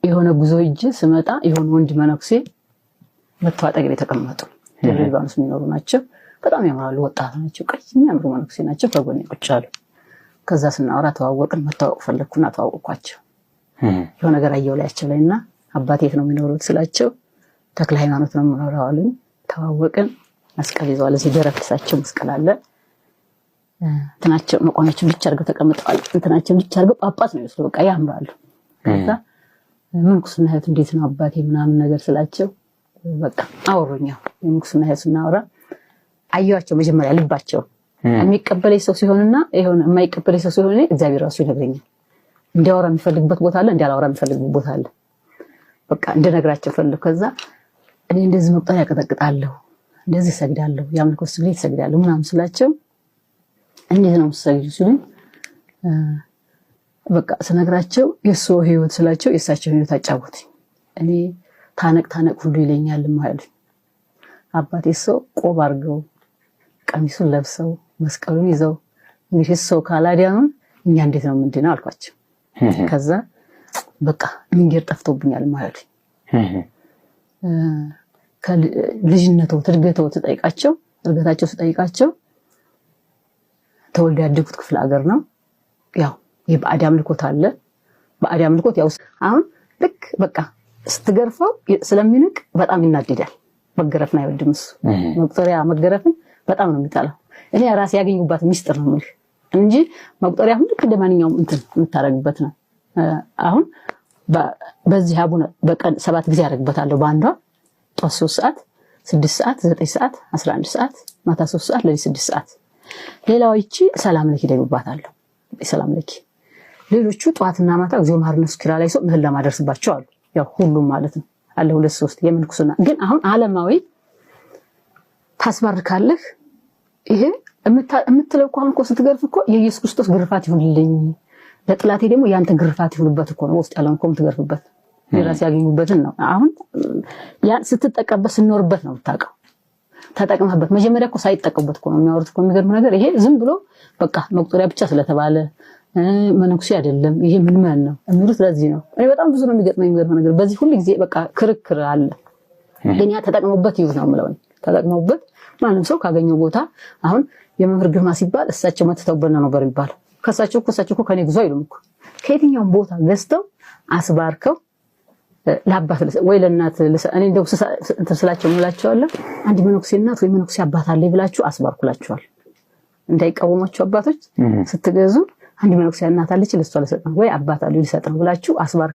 የሆነ ጉዞ ሂጄ ስመጣ የሆነ ወንድ መነኩሴ መጥተው አጠገቤ ተቀመጡ። ደብረ ሊባኖስ የሚኖሩ ናቸው። በጣም ያምራሉ፣ ወጣት ናቸው፣ ቀይ የሚያምሩ መነኩሴ ናቸው። ከጎኔ ቁጭ አሉ። ከዛ ስናወራ ተዋወቅን። መታወቅ ፈለኩና ተዋወቅኳቸው። የሆነ ነገር አየሁ ላያቸው ላይና አባቴ የት ነው የሚኖሩት ስላቸው ተክለ ሃይማኖት ነው የምኖረው አሉኝ። ተዋወቅን። መስቀል ይዘዋል። እዚህ ደረት እሳቸው መስቀል አለ። እንትናቸው መቆሚያቸው ብቻ አድርገው ተቀምጠዋል። እንትናቸው ብቻ አድርገው ጳጳስ ነው ይመስሉ በቃ ያምራሉ። ከዛ ምንኩስና ህይወት እንዴት ነው አባቴ ምናምን ነገር ስላቸው በቃ አወሩኛው። ምንኩስና ህይወት ስናወራ አየኋቸው። መጀመሪያ ልባቸው የሚቀበለኝ ሰው ሲሆንና ይሄን የማይቀበለኝ ሰው ሲሆን እግዚአብሔር ራሱ ይነግረኛል። እንዲያወራ የሚፈልግበት ቦታ አለ፣ እንዲያላወራ የሚፈልግበት ቦታ አለ። በቃ እንደነግራቸው ፈልኩ። ከዛ እኔ እንደዚህ መቁጠሪያ ያቀጠቅጣለሁ፣ እንደዚህ ሰግዳለሁ፣ ያምልኮ ስግደት ሰግዳለሁ ምናምን ስላቸው እንዴት ነው የምትሰግዱ ሲሉኝ በቃ ስነግራቸው የሱ ህይወት ስላቸው የሳቸው ህይወት አጫወቱኝ። እኔ ታነቅ ሁሉ ይለኛል ማለት አባቴ ሰው ቆብ አድርገው ቀሚሱን ለብሰው መስቀሉን ይዘው እንግዲህ ሰው ካላዲያኑን እኛ እንዴት ነው ምንድነው አልኳቸው። ከዛ በቃ መንገድ ጠፍቶብኛል ማለት ከልጅነቱ ትርገተው ተጠይቃቸው እርገታቸው ተጠይቃቸው ተወልደ ያደጉት ክፍለ ሀገር ነው። ያው የባዕድ አምልኮት አለ። ባዕድ አምልኮት ያው አሁን ልክ በቃ ስትገርፈው ስለሚንቅ በጣም ይናደዳል። መገረፍን አይወድም እሱ። መቁጠሪያ መገረፍን በጣም ነው የሚጣለው። እኔ ራሴ ያገኙባት ሚስጥር ነው ማለት እንጂ መቁጠሪያ ሁሉ እንደማንኛውም እንትን የምታረግበት ነው። አሁን በዚህ አቡነ በቀን 7 ጊዜ ያረግበታለሁ። በአንዷ ጧት 3 ሰዓት፣ 6 ሰዓት፣ 9 ሰዓት፣ 11 ሰዓት፣ ማታ 3 ሰዓት፣ ለሊት 6 ሰዓት። ሌላው እቺ ሰላም ለኪ ደግባታለሁ። ሰላም ለኪ ሌሎቹ ጧትና ማታ እግዚኦ ማርነ ስኪራ ላይ ሰው ምህላ ማደርስባቸው አሉ። ያው ሁሉም ማለት ነው አለ 2 3 የምንኩስና ግን አሁን ዓለማዊ ታስባርካለህ። ይሄ የምትለው እኮ አሁን እኮ ስትገርፍ እኮ የኢየሱስ ክርስቶስ ግርፋት ይሁንልኝ ለጥላቴ ደግሞ ያንተ ግርፋት ይሁንበት እኮ ነው። ውስጥ ያለውን እኮ የምትገርፍበት የራስ ያገኙበትን ነው። አሁን ያን ስትጠቀምበት ስንኖርበት ነው የምታውቀው። ተጠቅመህበት መጀመሪያ እኮ ሳይጠቀሙበት እኮ ነው የሚያወሩት እኮ። የሚገርም ነገር ይሄ ዝም ብሎ በቃ መቁጠሪያ ብቻ ስለተባለ መነኩሴ አይደለም ይሄ ምን ማለት ነው የሚሉት። ለዚህ ነው እኔ በጣም ብዙ ነው የሚገጥመኝ የሚገርም ነገር። በዚህ ሁሉ ጊዜ በቃ ክርክር አለ። ግን ያ ተጠቅመውበት ይሁን ነው የምለው። ተጠቅመውበት ማንም ሰው ካገኘው ቦታ አሁን የመምህር ግርማ ሲባል እሳቸው መተተውበት ነው ነበር የሚባለው። ከሳቸው እኮ ከኔ ጉዞ አይሉም እኮ ከየትኛውም ቦታ ገዝተው አስባርከው ለአባት ወይ ለእናት እኔ እንደው እንትን ስላቸው ምላቸዋለሁ። አንድ መነኩሴ እናት ወይ መነኩሴ አባት አለ ይብላችሁ አስባርኩላችኋል። እንዳይቃወማችሁ አባቶች ስትገዙ አንድ መነኩሴ እናት አለች ለሷ ለሰጠ ወይ አባት አለ ሊሰጥ ነው ብላችሁ አስባር